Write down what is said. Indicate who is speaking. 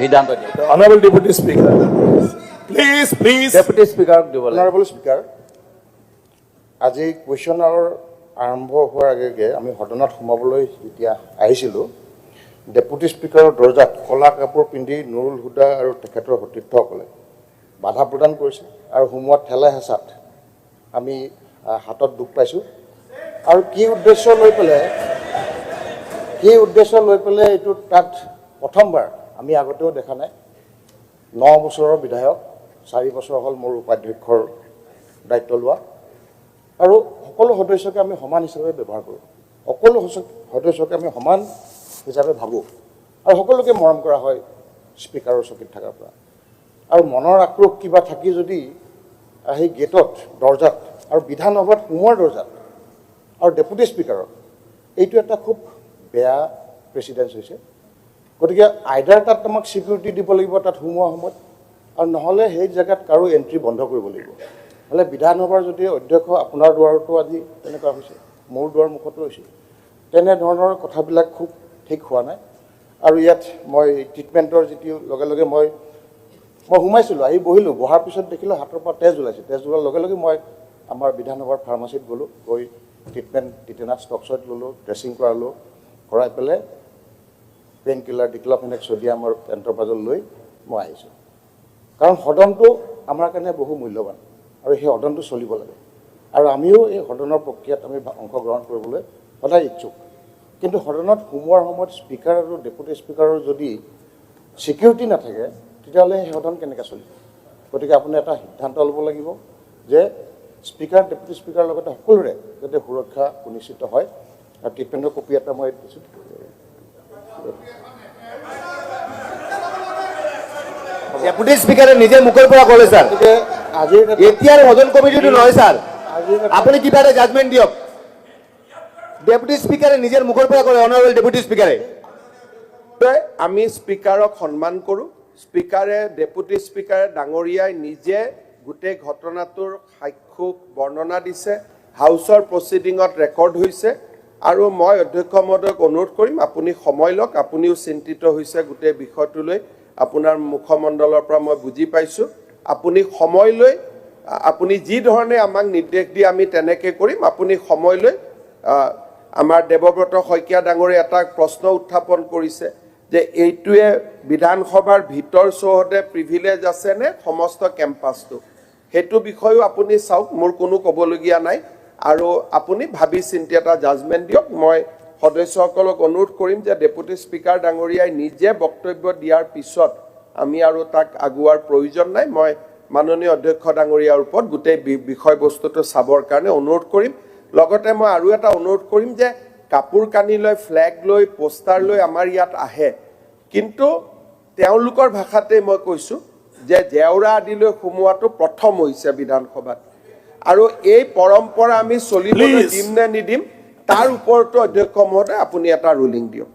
Speaker 1: সিদ্ধান্ত দিয়ক
Speaker 2: Honorable Deputy Speaker. Please.
Speaker 1: Deputy স্পিকাৰক দিব লাগে
Speaker 3: Honorable Speaker, আজি কুৱেশ্যন আৱাৰ আৰম্ভ হোৱাৰ আগে আমি সদনত সোমাবলৈ যেতিয়া আহিছিলোঁ ডেপুটি স্পীকাৰৰ দৰ্জাত কলা কাপোৰ পিন্ধি নুৰুল হুদা আৰু তেখেতৰ সতীৰ্থসকলে বাধা প্ৰদান কৰিছে আৰু সোমোৱাত ঠেলা হেঁচাত আমি হাতত দুখ পাইছোঁ আৰু কি উদ্দেশ্য লৈ পেলাই এইটো তাত প্ৰথমবাৰ আমি আগতেও দেখা নাই 9 বছৰৰ বিধায়ক 4 বছৰ হ'ল মোৰ উপাধ্যক্ষৰ দায়িত্ব লোৱা আৰু সকলো সদস্যকে আমি সমান হিচাপে ব্যৱহাৰ কৰোঁ সকলো সদস্যকে আমি সমান হিচাপে ভাবোঁ আৰু সকলোকে মৰম কৰা হয় স্পীকাৰৰ চকীত থকাৰ পৰা আৰু মনৰ আক্ৰোশ কিবা থাকি যদি সেই গেটত দৰ্জাত আৰু বিধানসভাত সোমোৱাৰ দৰ্জাত আৰু ডেপুটি স্পীকাৰৰ এইটো এটা খুব বেয়া প্ৰেচিডেন্স হৈছে গতিকে আইডাৰ তাত আমাক ছিকিউৰিটি দিব লাগিব তাত সোমোৱা সময়ত আৰু নহ'লে সেই জেগাত কাৰো এণ্ট্ৰি বন্ধ কৰিব লাগিব হ'লে বিধানসভাৰ যদি অধ্যক্ষ আপোনাৰ দুৱাৰতো আজি তেনেকুৱা হৈছে মোৰ দুৱাৰ মুখতো হৈছে তেনেধৰণৰ কথাবিলাক খুব ঠিক হোৱা নাই আৰু ইয়াত মই ট্ৰিটমেণ্টৰ যিটো লগে লগে মই সোমাইছিলোঁ আহি বহিলোঁ বহাৰ পিছত দেখিলোঁ হাতৰ পৰা তেজ ওলাইছে তেজ ওলোৱাৰ লগে লগে মই আমাৰ বিধানসভাৰ ফাৰ্মাচীত গ'লোঁ গৈ ট্ৰিটমেণ্ট টিটেনাছ টক্সইড ল'লোঁ ড্ৰেছিং কৰালোঁ কৰাই পেলাই পেইন কিলাৰ ডিক্লফেনেক ছডিয়ামৰ এণ্ট্ৰপাজল লৈ মই আহিছোঁ কাৰণ সদনটো আমাৰ কাৰণে বহু মূল্যৱান আৰু সেই সদনটো চলিব লাগে আৰু আমিও এই সদনৰ প্ৰক্ৰিয়াত আমি অংশগ্ৰহণ কৰিবলৈ সদায় ইচ্ছুক কিন্তু সদনত সোমোৱাৰ সময়ত স্পীকাৰ আৰু ডেপুটি স্পীকাৰৰ যদি ছিকিউৰিটি নাথাকে তেতিয়াহ'লে সেই সদন কেনেকৈ চলিব গতিকে আপুনি এটা সিদ্ধান্ত ল'ব লাগিব যে স্পীকাৰ ডেপুটি স্পীকাৰৰ লগতে সকলোৰে যাতে সুৰক্ষা সুনিশ্চিত হয় আৰু ট্ৰিটমেণ্টৰ কপি এটা মই দিছোঁ
Speaker 4: ডেপুটি স্পিকাৰে নিজে মুখৰ পৰা ক'লে স্যাৰ
Speaker 3: গতিকে আজিৰ
Speaker 4: এতিয়াৰ সদন কমিটিটো নহয় স্যাৰ আপুনি কিবা এটা জাজমেণ্ট দিয়ক ডেপুটি স্পিকাৰে নিজৰ মুখৰ পৰা ক'লে অনাৰেবল ডেপুটি স্পিকাৰে
Speaker 5: আমি স্পীকাৰক সন্মান কৰোঁ স্পীকাৰে ডেপুটি স্পীকাৰে ডাঙৰীয়াই নিজে গোটেই ঘটনাটোৰ সাক্ষ্য বৰ্ণনা দিছে হাউচৰ প্ৰচিডিঙত ৰেকৰ্ড হৈছে আৰু মই অধ্যক্ষ মহোদয়ক অনুৰোধ কৰিম আপুনি সময় লওক আপুনিও চিন্তিত হৈছে গোটেই বিষয়টোলৈ আপোনাৰ মুখমণ্ডলৰ পৰা মই বুজি পাইছোঁ আপুনি সময় লৈ আপুনি যি ধৰণে আমাক নিৰ্দেশ দিয়ে আমি তেনেকৈ কৰিম আপুনি সময় লৈ আমাৰ দেৱব্ৰত শইকীয়া ডাঙৰে এটা প্ৰশ্ন উত্থাপন কৰিছে যে এইটোৱে বিধানসভাৰ ভিতৰ চৌহদে প্ৰিভিলেজ আছে নে সমস্ত কেম্পাছটো সেইটো বিষয়েও আপুনি চাওক মোৰ কোনো ক'বলগীয়া নাই আৰু আপুনি ভাবি চিন্তি এটা জাজমেণ্ট দিয়ক মই সদস্যসকলক অনুৰোধ কৰিম যে ডেপুটি স্পীকাৰ ডাঙৰীয়াই নিজে বক্তব্য দিয়াৰ পিছত আমি আৰু তাক আগুৱাৰ প্ৰয়োজন নাই মই মাননীয় অধ্যক্ষ ডাঙৰীয়াৰ ওপৰত গোটেই বিষয়বস্তুটো চাবৰ কাৰণে অনুৰোধ কৰিম লগতে মই আৰু এটা অনুৰোধ কৰিম যে কাপোৰ কানি লৈ ফ্লেগ লৈ পোষ্টাৰ লৈ আমাৰ ইয়াত আহে কিন্তু তেওঁলোকৰ ভাষাতে মই কৈছোঁ যে জেওৰা আদিলৈ সোমোৱাটো প্ৰথম হৈছে বিধানসভাত আৰু এই পৰম্পৰা আমি চলিবলৈ দিম নে নিদিম তাৰ ওপৰতো অধ্যক্ষ মহোদয় আপুনি এটা ৰুলিং দিয়ক